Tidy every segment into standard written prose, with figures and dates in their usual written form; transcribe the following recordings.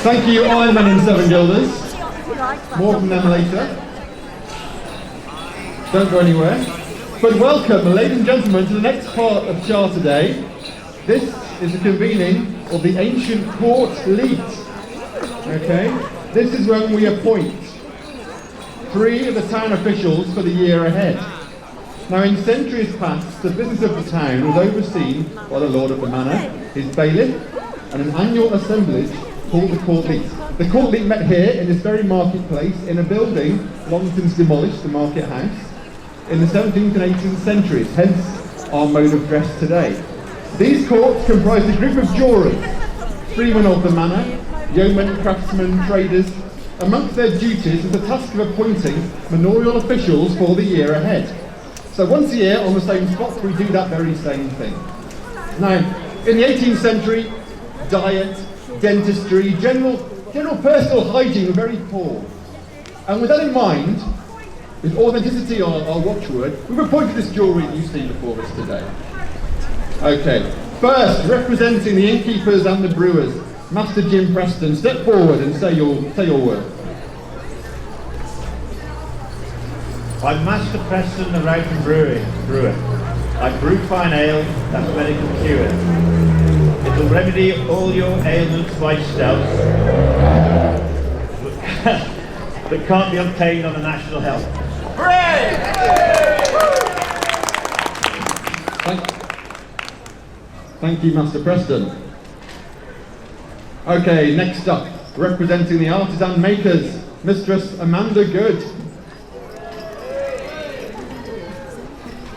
Thank you, Ironmen Severn Gilders. More from them later. Don't go anywhere. But welcome, ladies and gentlemen, to the next part of Charter Day. This is the convening of the ancient Court Leet. Okay? This is when we appoint 3 of the town officials for the year ahead. Now, in centuries past, the business of the town was overseen by the Lord of the Manor, his bailiff, and an annual assemblage called the Court Leet. The Court Leet met here in this very marketplace in a building long since demolished, the Market House, in the 17th and 18th centuries, hence our mode of dress today. These courts comprised a group of jurors, freemen of the manor, yeomen, craftsmen, traders. Amongst their duties was the task of appointing manorial officials for the year ahead. So once a year on the same spot we do that very same thing. Now, in the 18th century, diet, dentistry, general personal hygiene were very poor. And with that in mind, with authenticity our watchword, we've appointed this jury that you see before us today. Okay, first, representing the innkeepers and the brewers, Master Jim Preston, step forward and say your word. I'm Master Preston, the Wellington brewer. I brew fine ale that's medical cure. It'll remedy all your ailments by stealth that can't be obtained on the national health. Hooray! Thank you, Master Preston. Okay, next up, representing the artisan makers, Mistress Amanda Good.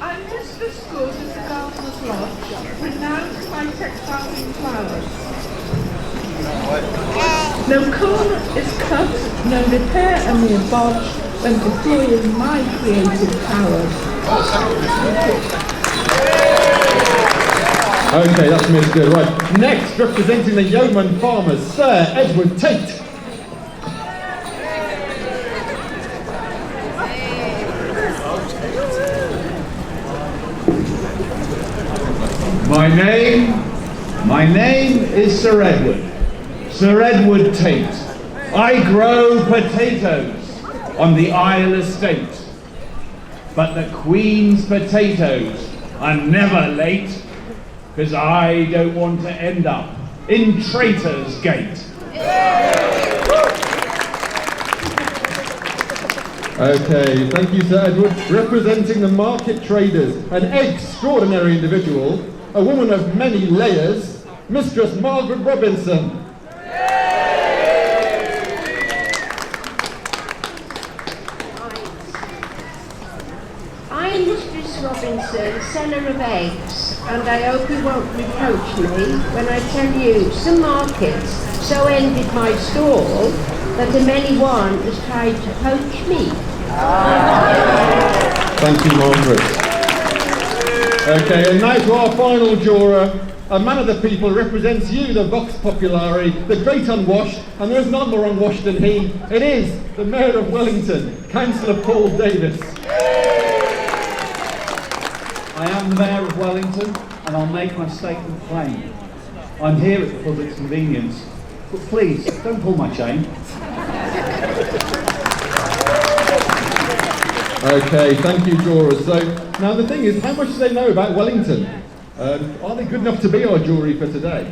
I'm Mistress Good at the Gardener's Lodge, renowned for my textiles and flowers. No corn is cut, no repair and mere bodge when deploying my creative powers. Okay, that's Miss Good. Right. Next, representing the yeoman farmers, Sir Edward Tate. My name is Sir Edward. Sir Edward Tate. I grow potatoes on the Isle Estate. But the Queen's potatoes are never late, because I don't want to end up in Traitor's Gate. Okay, thank you, Sir Edward. Representing the market traders, an extraordinary individual, a woman of many layers, Mistress Margaret Robinson. I'm Mistress Robinson, seller of eggs, and I hope you won't reproach me when I tell you some markets so ended my stall that a many one has tried to poach me. Thank you, Margaret. Okay, and now to our final juror, a man of the people, represents you, the Vox Populari, the great unwashed, and there is none more unwashed than he. It is the Mayor of Wellington, Councillor Paul Davis. I am the Mayor of Wellington, and I'll make my statement plain. I'm here at the public's convenience, but please, don't pull my chain. Okay, thank you, jurors. So, now the thing is, how much do they know about Wellington? Are they good enough to be our jury for today?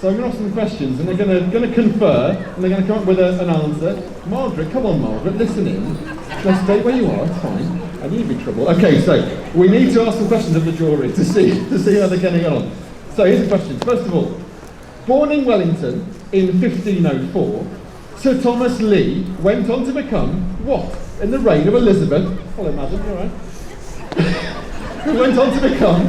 So I'm going to ask some questions, and they're going to confer, and they're going to come up with an answer. Margaret, come on, Margaret, listen in. Just stay where you are, it's fine. I need to be trouble. Okay, so we need to ask some questions of the jury to see how they're getting on. So here's the questions. First of all, born in Wellington in 1504, Sir Thomas Lee went on to become what in the reign of Elizabeth? Hello, madam, you all right? Who went on to become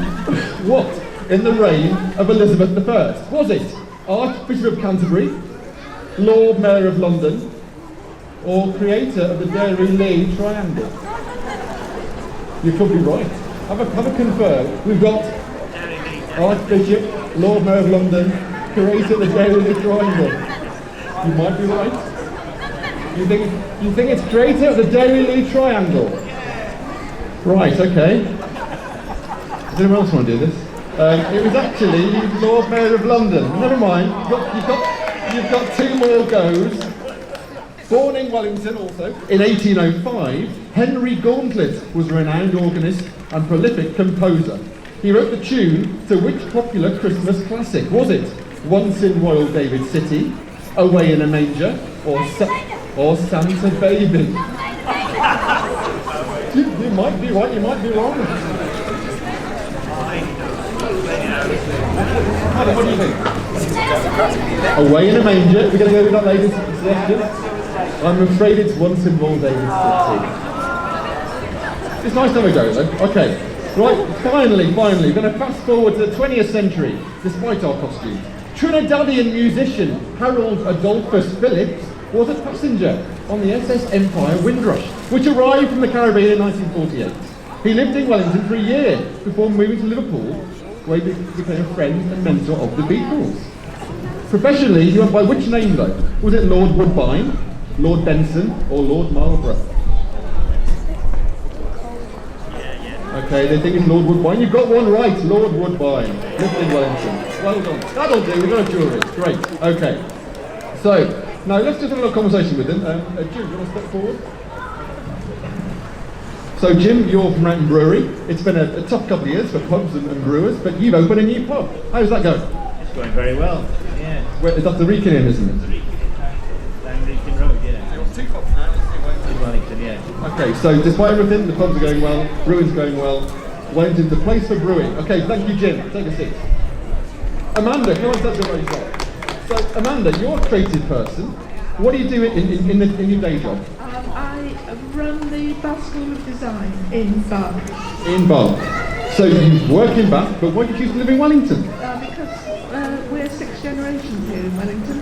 what in the reign of Elizabeth I? Was it Archbishop of Canterbury, Lord Mayor of London, or creator of the Dairy Lee Triangle? You're probably right. Have a confer. We've got Archbishop, Lord Mayor of London, creator of the Dairy Lee Triangle. You might be right. You think it's creator of the Dairy Lee Triangle? Right, okay. Does anyone else want to do this? It was actually Lord Mayor of London. Never mind. You've got 2 more goes. Born in Wellington also. In 1805, Henry Gauntlet was a renowned organist and prolific composer. He wrote the tune to which popular Christmas classic? Was it Once in Royal David City, Away in a Manger, or Santa Baby? You might be right, you might be wrong. Adam, what do you think? Away in a Manger. We're going to go with that latest suggestion. I'm afraid it's Once in Royal David City. It's nice to have a go though. Okay. Right, finally, we're going to fast forward to the 20th century, despite our costumes. Trinidadian musician Harold Adolphus Phillips was a passenger on the SS Empire Windrush, which arrived from the Caribbean in 1948. He lived in Wellington for a year before moving to Liverpool, where he became a friend and mentor of the Beatles. Professionally, he went by which name though? Was it Lord Woodbine, Lord Benson, or Lord Marlborough? Okay, they think it's Lord Woodbine. You've got one right, Lord Woodbine. Lived in Wellington. Well done. That'll do, we've got a jury. Great. Okay. So, now let's just have a little conversation with him. Jim, do you want to step forward? So Jim, you're from Mountain Brewery. It's been a tough couple of years for pubs and brewers, but you've opened a new pub. How's that going? It's going very well, yeah. Where, is that the Wrekin Inn, isn't it? Down Wrekin Road, yeah. You've got 2 pubs now, In Wellington, yeah. Okay, so despite everything, the pubs are going well, brewing's going well. Wellington's a place for brewing. Okay, thank you, Jim. Take a seat. Amanda, come on, touch the very top. So, Amanda, you're a creative person. What do you do in your day job? I run the Bath School of Design in Bath. In Bath. So you work in Bath, but why did you choose to live in Wellington? Because we're 6th generation here in Wellington.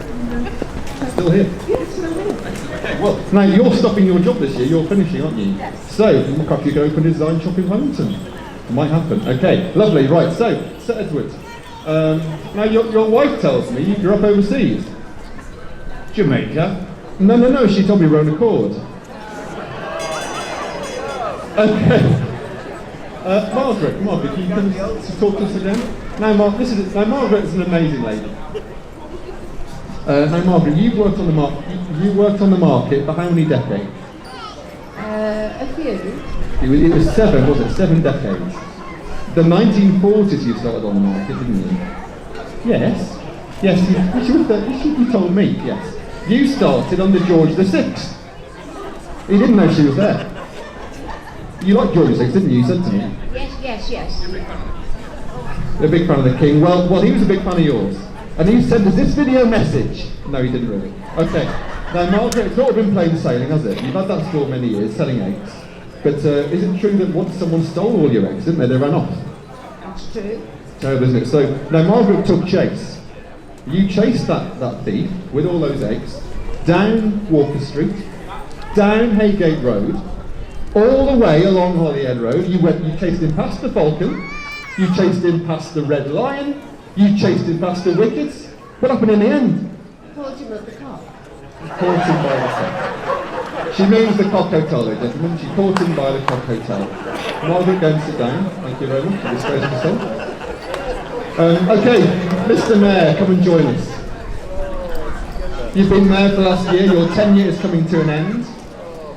Still here? Yeah, still here. Okay, well, now you're stopping your job this year, you're finishing, aren't you? Yes. So, perhaps you can open a design shop in Wellington. It might happen. Okay, lovely, right, so, Sir Edward. Now your wife tells me you're up overseas. Jamaica. No, she told me her own accord. Okay. Margaret, can you come to talk to us again? Now, Margaret's an amazing lady. Now, Margaret, you worked on the market for how many decades? A few. It was 7, was it? 7 decades. The 1940s you started on the market, didn't you? Yes. Yes, you told me, yes. You started under George VI. He didn't know she was there. You liked George VI, didn't you? You said to me. Yes. You're a big fan of the King. Well, he was a big fan of yours. And he sent us this video message. No, he didn't really. Okay. Now, Margaret, it's not been plain sailing, has it? You've had that store many years, selling eggs. But is it true that once someone stole all your eggs, didn't they? They ran off. That's true. Terrible, isn't it? So, now Margaret took chase. You chased that thief with all those eggs down Walker Street, down Haygate Road, all the way along Holyhead Road. You chased him past the Falcon, you chased him past the Red Lion, you chased him past the Wickets. What happened in the end? Called him at the cock. Caught him by the cock. She means the Cock Hotel, ladies and gentlemen. She caught him by the Cock Hotel. Margaret, go and sit down. Thank you very much for disposing yourself. Okay, Mr. Mayor, come and join us. You've been mayor for the last year. Your tenure is coming to an end.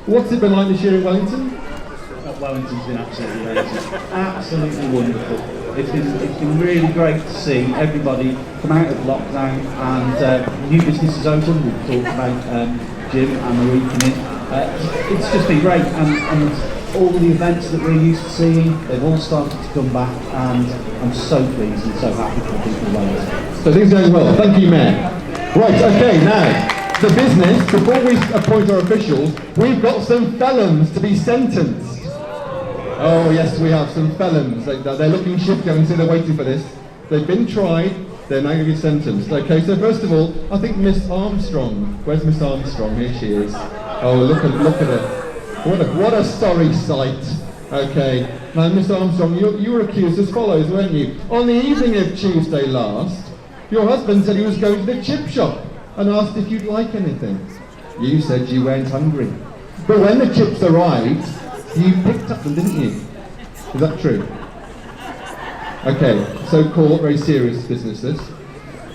What's it been like this year in Wellington? Wellington's been absolutely amazing. Absolutely wonderful. It's been really great to see everybody come out of lockdown and new businesses open. We've talked about Jim and Marie coming in. It's just been great, and all the events that we're used to seeing, they've all started to come back, and I'm so pleased and so happy for the people of Wellington. So things are going well. Thank you, Mayor. Right, okay, now, the business, before we appoint our officials, we've got some felons to be sentenced. Oh yes, we have some felons. They're looking shifty, I can see they're waiting for this. They've been tried, they're now going to be sentenced. Okay, so first of all, I think Miss Armstrong. Where's Miss Armstrong? Here she is. Oh, look at her. What a sorry sight. Okay, now Miss Armstrong, you were accused as follows, weren't you? On the evening of Tuesday last, your husband said he was going to the chip shop and asked if you'd like anything. You said you weren't hungry. But when the chips arrived, you picked up them, didn't you? Is that true? Okay, so court, very serious business this.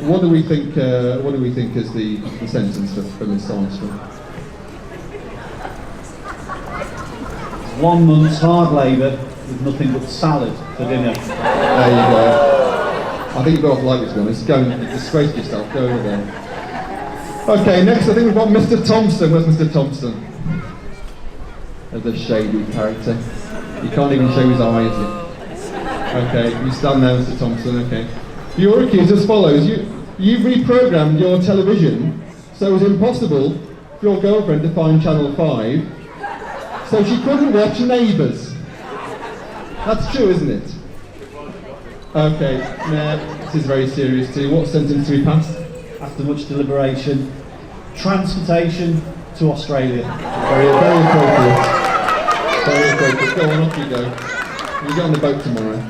What do we think? What do we think is the sentence for Miss Armstrong? 1 month's hard labour with nothing but salad for dinner. There you go. I think you've got off lightly, to be honest. Go and disgrace yourself. Go over there. Okay, next I think we've got Mr. Thompson. Where's Mr. Thompson? There's a shady character. You can't even show his eyes yet. Okay, you stand there, Mr. Thompson. Okay. You're accused as follows. You've reprogrammed your television so it was impossible for your girlfriend to find Channel 5, so she couldn't watch Neighbours. That's true, isn't it? Okay, now this is very serious too. What sentence do we pass? After much deliberation, transportation to Australia. Very, very appropriate. Very appropriate. Go on, off you go. You get on the boat tomorrow.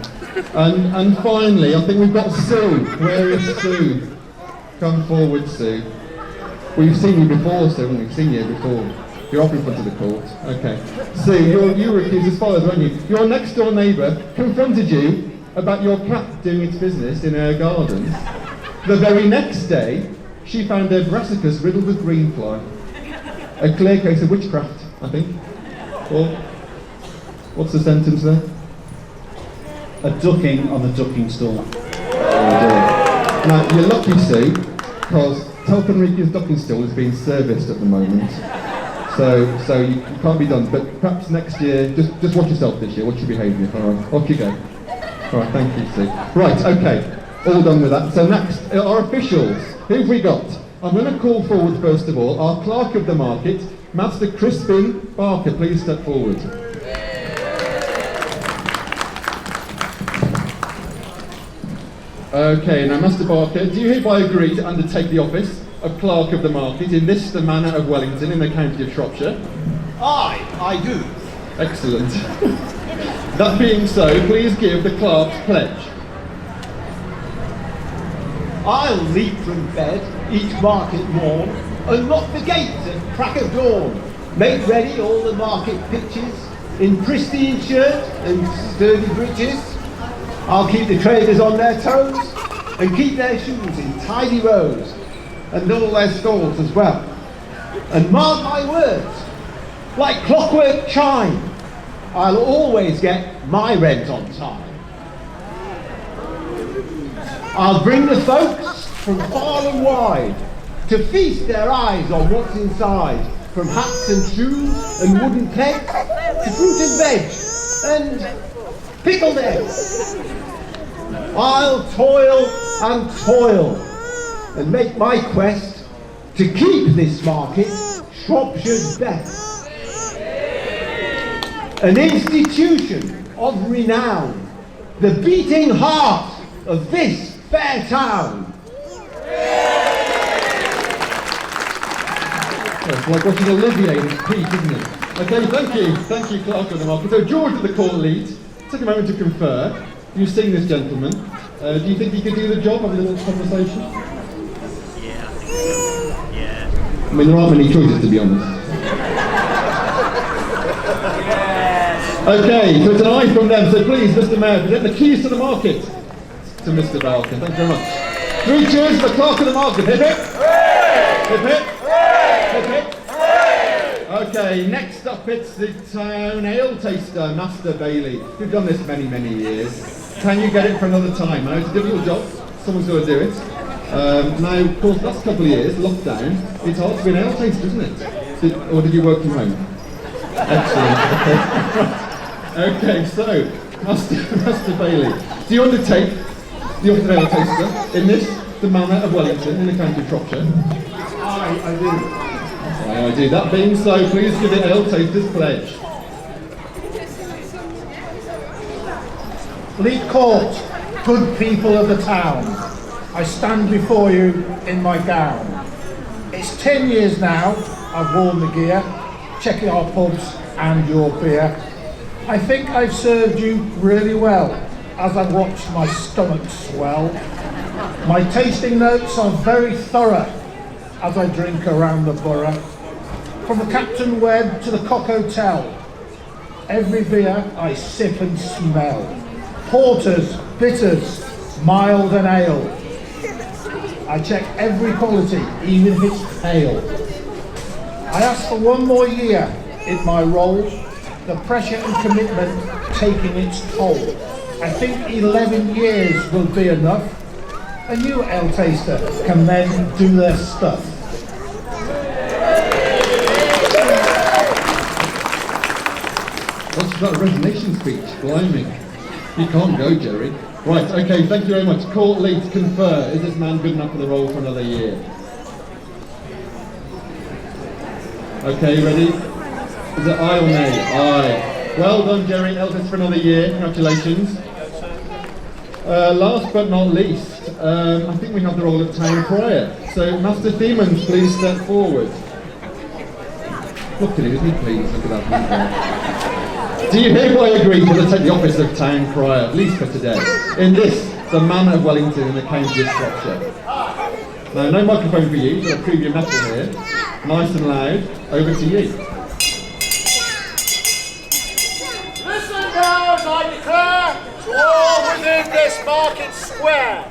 And finally, I think we've got Sue. Where is Sue? Come forward, Sue. We've seen you before, Sue, haven't we? We've seen you before. You're off in front of the court. Okay. Sue, you were accused as follows, weren't you? Your next door neighbour confronted you about your cat doing its business in her garden. The very next day, she found her brassicas riddled with greenfly. A clear case of witchcraft, I think. Or, what's the sentence there? A ducking on the ducking stool. Now, you're lucky, Sue, because Telpenrica's ducking stool is being serviced at the moment. So you can't be done. But perhaps next year, just watch yourself this year. Watch your behaviour. All right, off you go. All right, thank you, Sue. Right, okay, all done with that. So next, our officials. Who've we got? I'm going to call forward, first of all, our clerk of the market, Master Crispin Barker. Please step forward. Okay, now Master Barker, do you hereby agree to undertake the office of Clerk of the Market in this, the Manor of Wellington, in the county of Shropshire? Aye, I do. Excellent. That being so, please give the clerk's pledge. I'll leap from bed each market morn and lock the gates at crack of dawn. Make ready all the market pitches in pristine shirt and sturdy breeches. I'll keep the traders on their toes and keep their shoes in tidy rows and all their stalls as well. And mark my words, like clockwork chime, I'll always get my rent on time. I'll bring the folks from far and wide to feast their eyes on what's inside, from hats and shoes and wooden kegs to fruit and veg and pickled eggs. I'll toil and toil and make my quest to keep this market Shropshire's best. An institution of renown, the beating heart of this fair town. It's like watching Olivier in his peak, isn't it? Okay, thank you, Clerk of the Market. So George of the Court Leet, take a moment to confer. You've seen this gentleman. Do you think he could do the job? Have a little conversation? Yeah. Yeah. I mean, there aren't many choices, to be honest. Okay, so it's an eye from them. So please, Mr. Mayor, present the keys to the market to Mr. Balkan. Thank you very much. 3 cheers for the Clerk of the Market. Hip hip. Hip hip. Hip hip. Okay, next up it's the Town Ale Taster, Master Bailey. You've done this many, many years. Can you get it for another time? I know it's a difficult job. Someone's got to do it. Now, of course, last couple of years, lockdown, it's hard to be an ale taster, isn't it? Or did you work from home? Excellent. Okay, so, Master Bailey, do you undertake the office of ale taster in this, the Manor of Wellington, in the county of Shropshire? Aye, I do. I do. That being so, please give the ale taster's pledge. Leet Court, good people of the town, I stand before you in my gown. It's 10 years now I've worn the gear, checking our pubs and your beer. I think I've served you really well as I watch my stomach swell. My tasting notes are very thorough as I drink around the borough. From the Captain Webb to the Cock Hotel, every beer I sip and smell. Porters, bitters, mild and ale. I check every quality, even if it's pale. I ask for one more year in my role, the pressure and commitment taking its toll. I think 11 years will be enough. A new ale taster can then do their stuff. What's that resignation speech? Blimey. You can't go, Jerry. Right, okay, thank you very much. Court Leet, confer. Is this man good enough for the role for another year? Okay, ready? Is it aye or nay? Aye. Well done, Jerry. Eldest for another year. Congratulations. Last but not least, I think we have the role of Town Crier. So, Master Themans, please step forward. Look at him, isn't he, please? Look at that. Do you hereby agree to take the office of Town Crier, at least for today, in this, the manor of Wellington in the county of Shropshire? Now, no microphone for you, so I'll prove your metal here. Nice and loud. Over to you. Listen now as I declare to all within this market square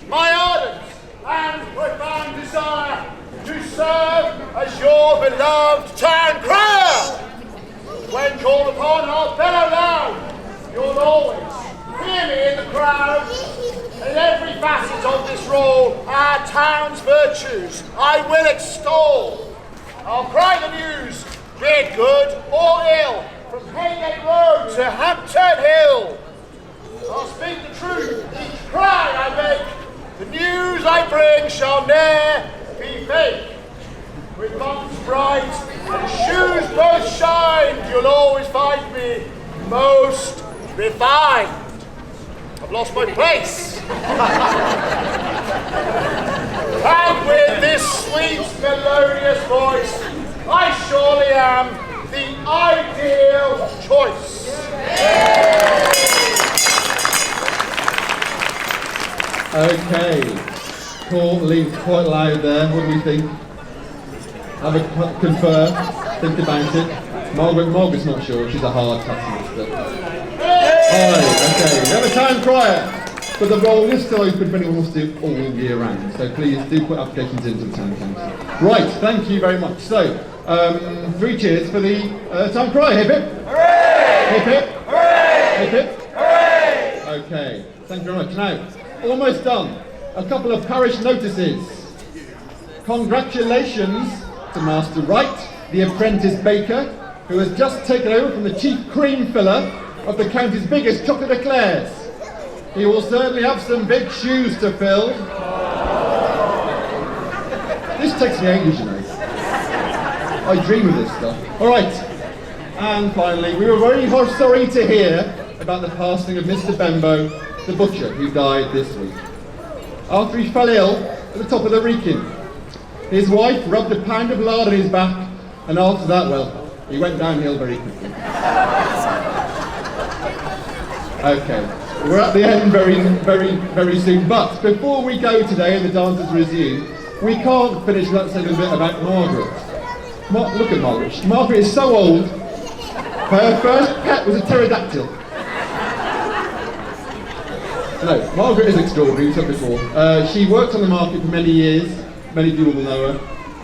my ardent and profound desire to serve as your beloved Town Crier. When called upon, I'll bellow loud. You'll always hear me in the crowd. In every facet of this role, our town's virtues I will extol. I'll cry the news, be it good or ill, from Haygate Road to Hampton Hill. I'll speak the truth, each cry I make. The news I bring shall ne'er be fake. With months bright and shoes both shined, you'll always find me most refined. I've lost my place. And with this sweet, melodious voice, I surely am the ideal choice. Okay. Court Leet, quite loud there. What do we think? Have a confer, think about it. Margaret's not sure, she's a hard taskmaster. Alright, okay, we have a Town Crier, but the role is still open for anyone who wants to do all year round, so please do put applications into the Town Council. Right, thank you very much. So, 3 cheers for the Town Crier. Hip hip! Hooray! Hip hip! Hooray! Hip hip! Hooray! Okay, thank you very much. Now, almost done. A couple of parish notices. Congratulations to Master Wright, the apprentice baker, who has just taken over from the chief cream filler of the county's biggest chocolate eclairs. He will certainly have some big shoes to fill. This takes me ages, you know. I dream of this stuff. Alright, and finally, we were very sorry to hear about the passing of Mr. Bembo, the butcher, who died this week. After he fell ill at the top of the Wrekin, his wife rubbed a pound of lard on his back, and after that, well, he went downhill very quickly. Okay, we're at the end very soon, but before we go today and the dances resume, we can't finish without saying a bit about Margaret. Look at Margaret. Margaret is so old, her first pet was a pterodactyl. No, Margaret is extraordinary, we said before. She worked on the market for many years. Many people will know her.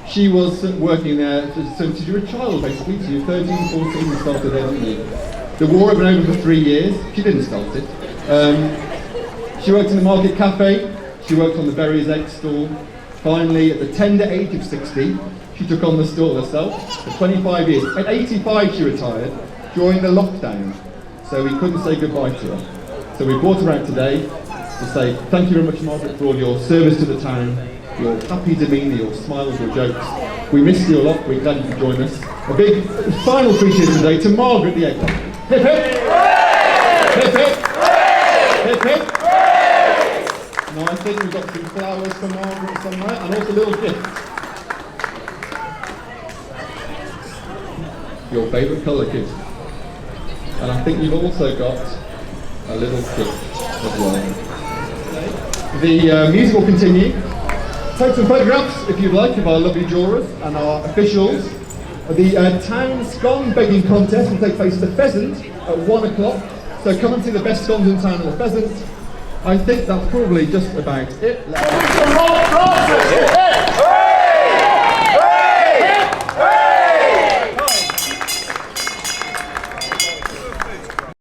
She was working there since you were a child, basically. So you were 13, 14 and started there, didn't you? The war had been over for 3 years. She didn't start it. She worked in the market cafe. She worked on the berries egg stall. Finally, at the tender age of 60, she took on the stall herself for 25 years. At 85, she retired during the lockdown. So we couldn't say goodbye to her. So we brought her out today to say thank you very much, Margaret, for all your service to the town. Your happy demeanour, your smiles, your jokes. We missed you a lot, we're glad you could join us. A big final 3 cheers today to Margaret the Egg. Hip hip! Hip hip! Hip hip! Now I think we've got some flowers for Margaret somewhere, and also a little gift. Your favourite colour, kid. And I think you've also got a little gift as well. The music will continue. Take some photographs, if you'd like, of our lovely jurors and our officials. The town scone begging contest will take place at the Pheasant at 1 o'clock. So come and see the best scones in town at the Pheasant. I think that's probably just about it. Mr. Rob Francis!